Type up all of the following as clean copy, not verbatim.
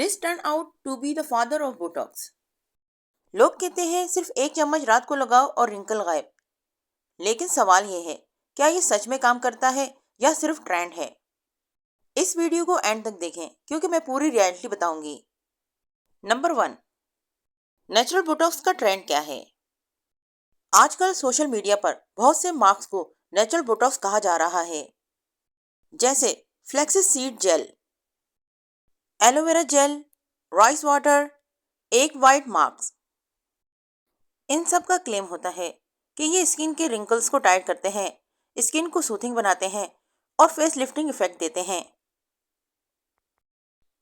This turned out to be the father of Botox. लोग कहते हैं सिर्फ एक चम्मच रात को लगाओ और रिंकल गायब। लेकिन सवाल यह है, क्या ये सच में काम करता है या सिर्फ ट्रेंड है? इस वीडियो को एंड तक देखें क्योंकि मैं पूरी रियलिटी बताऊंगी। नंबर 1, नेचुरल बोटॉक्स का ट्रेंड क्या है? आजकल सोशल मीडिया पर बहुत से मार्क्स को नेचुरल बोटॉक्स कहा जा रहा है, जैसे flax seed gel, aloe vera gel, rice water, एक वाइट मार्क्स। इन सब का क्लेम होता है कि ये स्किन के रिंकल्स को टाइट करते हैं, स्किन को सूथिंग बनाते हैं और फेस लिफ्टिंग इफेक्ट देते हैं।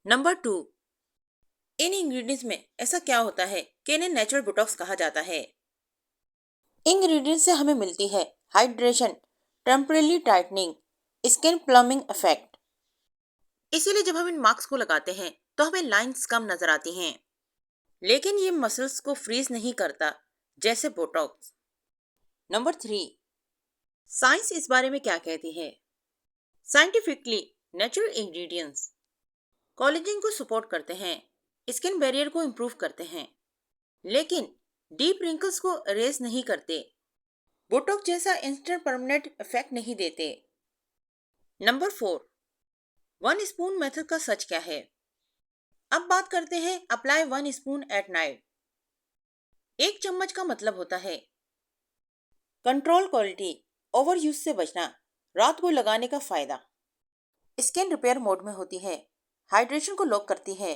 नंबर 2, इन इंग्रेडिएंट्स में ऐसा क्या होता है कि इन्हें नेचुरल बोटॉक्स कहा जाता है? इंग्रेडिएंट्स से हमें मिलती है hydration, temporary tightening, skin plumping effect. इसीलिए जब हम इन मार्क्स को लगाते हैं तो हमें लाइंस कम नजर आती हैं, लेकिन ये मसल्स को फ्रीज नहीं करता जैसे बोटॉक्स। नंबर 3, साइंस इस बारे में क्या कहती है? साइंटिफिकली नेचुरल इंग्रेडिएंट्स कोलेजन को सपोर्ट करते हैं, स्किन बैरियर को इंप्रूव करते हैं, लेकिन डीप रिंकल्स को इरेज नहीं करते, बोटॉक्स जैसा इंस्टेंट परमानेंट इफेक्ट नहीं देते। नंबर 4, 1 स्पून मेथड का सच क्या है? अब बात करते हैं अप्लाई 1 स्पून एट नाइट। एक चम्मच का मतलब होता है कंट्रोल क्वालिटी, ओवर यूज से बचना, रात को लगाने का फायदा। स्किन रिपेयर मोड में होती है, हाइड्रेशन को लॉक करती है,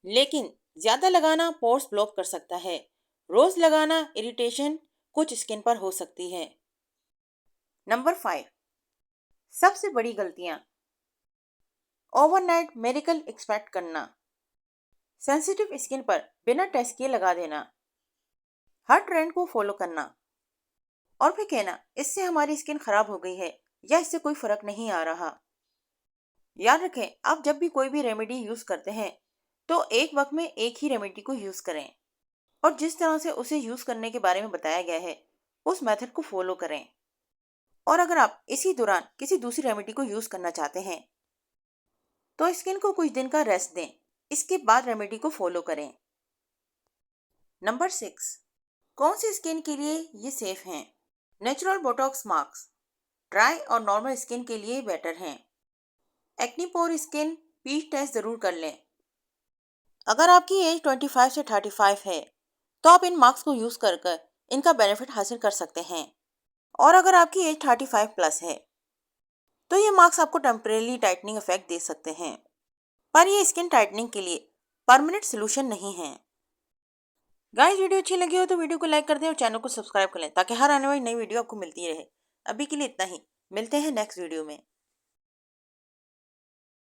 लेकिन ज्यादा लगाना पोर्स ब्लॉक कर सकता है। रोज लगाना इरिटेशन कुछ स्किन पर हो सकती है। नंबर 5, सबसे बड़ी गलतियां, ओवरनाइट मिरेकल एक्सपेक्ट करना, सेंसिटिव स्किन पर बिना टेस्ट किए लगा देना, हर ट्रेंड को फॉलो करना और फिर कहना इससे हमारी स्किन खराब हो गई है या इससे कोई फर्क नहीं आ रहा। याद रखें, आप जब भी कोई भी रेमेडी यूज करते हैं तो एक वक्त में एक ही रेमेडी को यूज करें और जिस तरह से उसे यूज करने के बारे में बताया गया है उस मेथड को फॉलो करें। और अगर आप इसी दौरान किसी दूसरी रेमेडी को यूज करना चाहते हैं तो स्किन को कुछ दिन का रेस्ट दें, इसके बाद रेमेडी को फॉलो करें। नंबर 6, कौन सी स्किन के लिए ये सेफ हैं? नेचुरल बोटॉक्स मार्क्स ड्राई और नॉर्मल स्किन के लिए बेटर हैं। एक्नी पोर स्किन पीच टेस्ट जरूर कर लें। अगर आपकी एज 25 से 35 है तो आप इन मार्क्स को यूज कर इनका बेनिफिट हासिल कर सकते हैं। और अगर आपकी एज 35 प्लस है तो ये मार्क्स आपको टेम्परेरी टाइटनिंग इफेक्ट दे सकते हैं, पर ये स्किन टाइटनिंग के लिए परमानेंट सोल्यूशन नहीं है। गाइस, वीडियो अच्छी लगी हो तो वीडियो को लाइक कर दें और चैनल को सब्सक्राइब कर लें ताकि हर आने वाली नई वीडियो आपको मिलती रहे। अभी के लिए इतना ही, मिलते हैं नेक्स्ट वीडियो में।